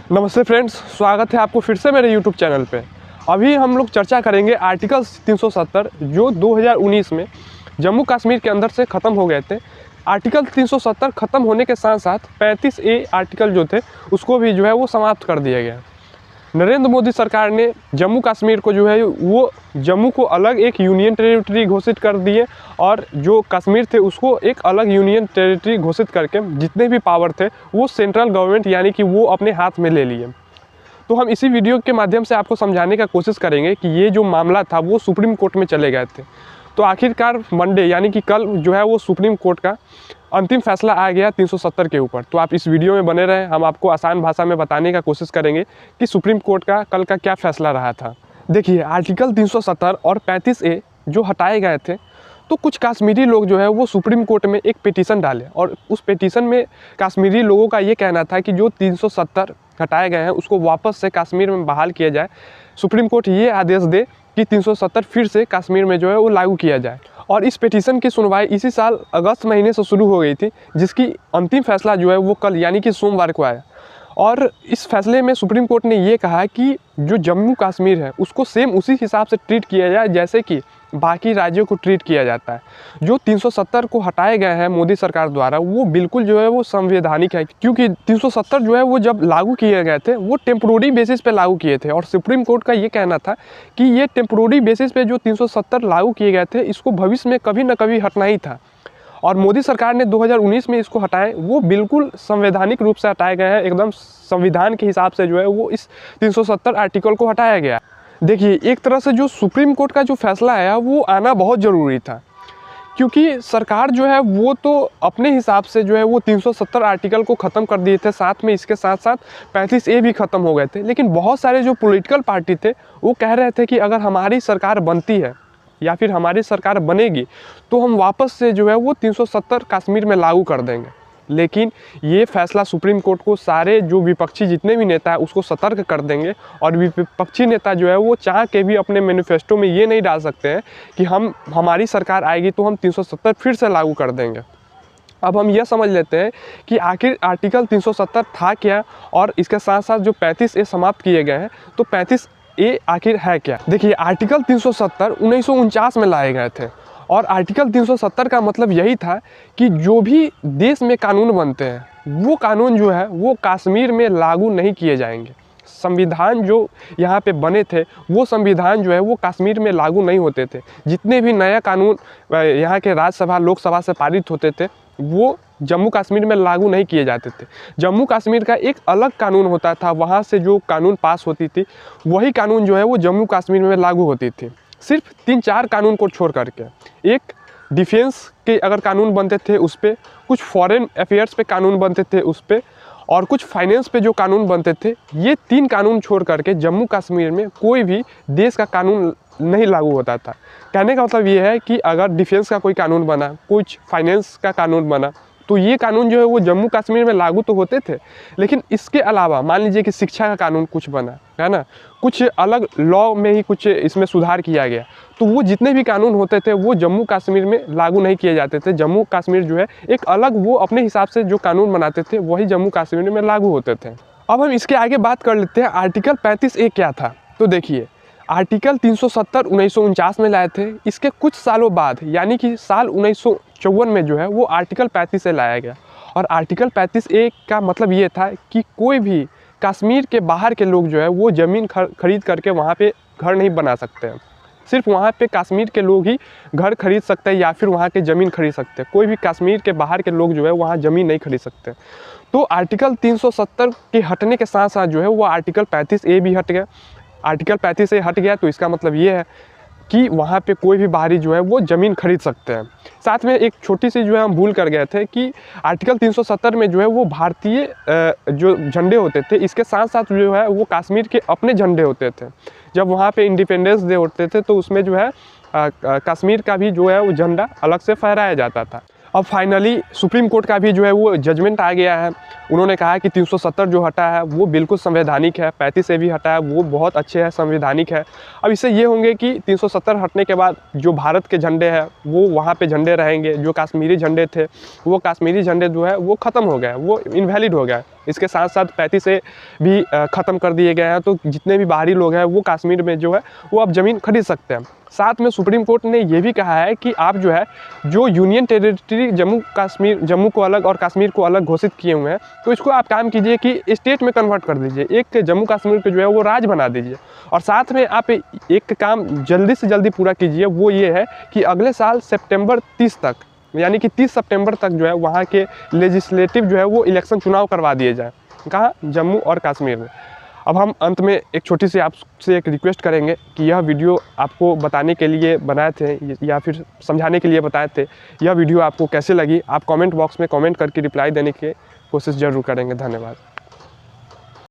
नमस्ते फ्रेंड्स, स्वागत है आपको फिर से मेरे YouTube चैनल पे। अभी हम लोग चर्चा करेंगे आर्टिकल 370 जो 2019 में जम्मू कश्मीर के अंदर से ख़त्म हो गए थे। आर्टिकल 370 ख़त्म होने के साथ साथ 35A आर्टिकल जो थे उसको भी जो है वो समाप्त कर दिया गया। नरेंद्र मोदी सरकार ने जम्मू कश्मीर को जो है वो जम्मू को अलग एक यूनियन टेरिटरी घोषित कर दिए और जो कश्मीर थे उसको एक अलग यूनियन टेरिटरी घोषित करके जितने भी पावर थे वो सेंट्रल गवर्नमेंट यानी कि वो अपने हाथ में ले लिए। तो हम इसी वीडियो के माध्यम से आपको समझाने का कोशिश करेंगे कि ये जो मामला था वो सुप्रीम कोर्ट में चले गए थे। तो आखिरकार मंडे यानी कि कल जो है वो सुप्रीम कोर्ट का अंतिम फैसला आ गया 370 के ऊपर। तो आप इस वीडियो में बने रहें, हम आपको आसान भाषा में बताने का कोशिश करेंगे कि सुप्रीम कोर्ट का कल का क्या फैसला रहा था। देखिए, आर्टिकल 370 और 35A जो हटाए गए थे तो कुछ कश्मीरी लोग जो है वो सुप्रीम कोर्ट में एक पिटीशन डाले और उस पिटीशन में कश्मीरी लोगों का ये कहना था कि जो 370 हटाए गए हैं उसको वापस से कश्मीर में बहाल किया जाए। सुप्रीम कोर्ट ये आदेश दे कि 370 फिर से कश्मीर में जो है वो लागू किया जाए। और इस पिटीशन की सुनवाई इसी साल अगस्त महीने से शुरू हो गई थी, जिसकी अंतिम फैसला जो है वो कल यानी कि सोमवार को आया। और इस फैसले में सुप्रीम कोर्ट ने ये कहा कि जो जम्मू कश्मीर है उसको सेम उसी हिसाब से ट्रीट किया जाए जैसे कि बाकी राज्यों को ट्रीट किया जाता है। जो 370 को हटाए गए हैं मोदी सरकार द्वारा वो बिल्कुल जो है वो संवैधानिक है, क्योंकि 370 जो है वो जब लागू किए गए थे वो टेम्प्रोरी बेसिस पे लागू किए थे। और सुप्रीम कोर्ट का ये कहना था कि ये टेम्प्रोरी बेसिस पे जो 370 लागू किए गए थे इसको भविष्य में कभी ना कभी हटना ही था। और मोदी सरकार ने 2019 में इसको हटाए, वो बिल्कुल संवैधानिक रूप से हटाए गए हैं, एकदम संविधान के हिसाब से जो है वो इस 370 आर्टिकल को हटाया गया। देखिए, एक तरह से जो सुप्रीम कोर्ट का जो फैसला आया वो आना बहुत ज़रूरी था, क्योंकि सरकार जो है वो तो अपने हिसाब से जो है वो 370 आर्टिकल को ख़त्म कर दिए थे, साथ में इसके साथ साथ 35A भी ख़त्म हो गए थे। लेकिन बहुत सारे जो पॉलिटिकल पार्टी थे वो कह रहे थे कि अगर हमारी सरकार बनती है या फिर हमारी सरकार बनेगी तो हम वापस से जो है वो 370 कश्मीर में लागू कर देंगे। लेकिन ये फैसला सुप्रीम कोर्ट को सारे जो विपक्षी जितने भी नेता हैं उसको सतर्क कर देंगे। और विपक्षी नेता जो है वो चाह के भी अपने मैनिफेस्टो में ये नहीं डाल सकते हैं कि हमारी सरकार आएगी तो हम 370 फिर से लागू कर देंगे। अब हम यह समझ लेते हैं कि आखिर आर्टिकल 370 था क्या और इसके साथ साथ जो 35A समाप्त किए गए हैं तो 35A आखिर है क्या। देखिए, आर्टिकल 370 1949 में लाए गए थे और आर्टिकल 370 का मतलब यही था कि जो भी देश में कानून बनते हैं वो कानून जो है वो कश्मीर में लागू नहीं किए जाएंगे। संविधान जो यहाँ पे बने थे वो संविधान जो है वो कश्मीर में लागू नहीं होते थे। जितने भी नया कानून यहाँ के राज्यसभा लोकसभा से पारित होते थे वो जम्मू कश्मीर में लागू नहीं किए जाते थे। जम्मू कश्मीर का एक अलग कानून होता था, वहाँ से जो कानून पास होती थी वही कानून जो है वो जम्मू कश्मीर में लागू होती थी। सिर्फ 3-4 कानून को छोड़ करके, एक डिफेंस के अगर कानून बनते थे उस पर, कुछ फॉरेन अफेयर्स पे कानून बनते थे उस पर, और कुछ फाइनेंस पे जो कानून बनते थे, ये 3 कानून छोड़ करके जम्मू कश्मीर में कोई भी देश का कानून नहीं लागू होता था। कहने का मतलब ये है कि अगर डिफेंस का कोई कानून बना, कुछ फाइनेंस का कानून बना तो ये कानून जो है वो जम्मू कश्मीर में लागू तो होते थे। लेकिन इसके अलावा मान लीजिए कि शिक्षा का कानून कुछ बना है ना, कुछ अलग लॉ में ही कुछ इसमें सुधार किया गया, तो वो जितने भी कानून होते थे वो जम्मू कश्मीर में लागू नहीं किए जाते थे। जम्मू कश्मीर जो है एक अलग वो अपने हिसाब से जो कानून बनाते थे वही जम्मू कश्मीर में लागू होते थे। अब हम इसके आगे बात कर लेते हैं आर्टिकल 35A क्या था। तो देखिए, आर्टिकल 370 1949 में लाए थे। इसके कुछ सालों बाद यानी कि साल 1954 में जो है वो आर्टिकल 35A लाया गया। और आर्टिकल 35A का मतलब ये था कि कोई भी कश्मीर के बाहर के लोग जो है वो ज़मीन खरीद करके वहाँ पे घर नहीं बना सकते हैं। सिर्फ वहाँ पे कश्मीर के लोग ही घर खरीद सकते हैं या फिर वहाँ के ज़मीन खरीद सकते हैं। कोई भी कश्मीर के बाहर के लोग जो है वहाँ ज़मीन नहीं खरीद सकते। तो आर्टिकल 370 के हटने के साथ साथ जो है वो आर्टिकल 35A भी हट गया। आर्टिकल 35A हट गया तो इसका मतलब ये है कि वहाँ पे कोई भी बाहरी जो है वो ज़मीन खरीद सकते हैं। साथ में एक छोटी सी जो है हम भूल कर गए थे कि आर्टिकल 370 में जो है वो भारतीय जो झंडे होते थे इसके साथ साथ जो है वो कश्मीर के अपने झंडे होते थे। जब वहाँ पे इंडिपेंडेंस डे होते थे तो उसमें जो है कश्मीर का भी जो है वो झंडा अलग से फहराया जाता था। अब फाइनली सुप्रीम कोर्ट का भी जो है वो जजमेंट आ गया है। उन्होंने कहा कि 370 जो हटा है वो बिल्कुल संवैधानिक है, 35A भी हटा है वो बहुत अच्छे है, संवैधानिक है। अब इससे ये होंगे कि 370 हटने के बाद जो भारत के झंडे हैं वो वहाँ पे झंडे रहेंगे, जो कश्मीरी झंडे थे वो कश्मीरी झंडे जो है वो ख़त्म हो गए, वो इनवैलिड हो गए। इसके साथ साथ 35 से भी ख़त्म कर दिए गए हैं। तो जितने भी बाहरी लोग हैं वो कश्मीर में जो है वो अब ज़मीन खरीद सकते हैं। साथ में सुप्रीम कोर्ट ने ये भी कहा है कि आप जो है जो यूनियन टेरिटरी जम्मू को अलग और कश्मीर को अलग घोषित किए हुए हैं, तो इसको आप काम कीजिए कि स्टेट में कन्वर्ट कर दीजिए, एक जम्मू कश्मीर को जो है वो राज्य बना दीजिए। और साथ में आप एक काम जल्दी से जल्दी पूरा कीजिए, वो ये है कि अगले साल सितंबर 30 तक, यानी कि 30 सितंबर तक जो है वहाँ के लेजिस्लेटिव जो है वो इलेक्शन चुनाव करवा दिए जाए। कहाँ? जम्मू और कश्मीर में। अब हम अंत में एक छोटी सी आपसे एक रिक्वेस्ट करेंगे कि यह वीडियो आपको बताने के लिए बनाए थे या फिर समझाने के लिए बताए थे। यह वीडियो आपको कैसे लगी आप कमेंट बॉक्स में कमेंट करके रिप्लाई देने की कोशिश ज़रूर करेंगे। धन्यवाद।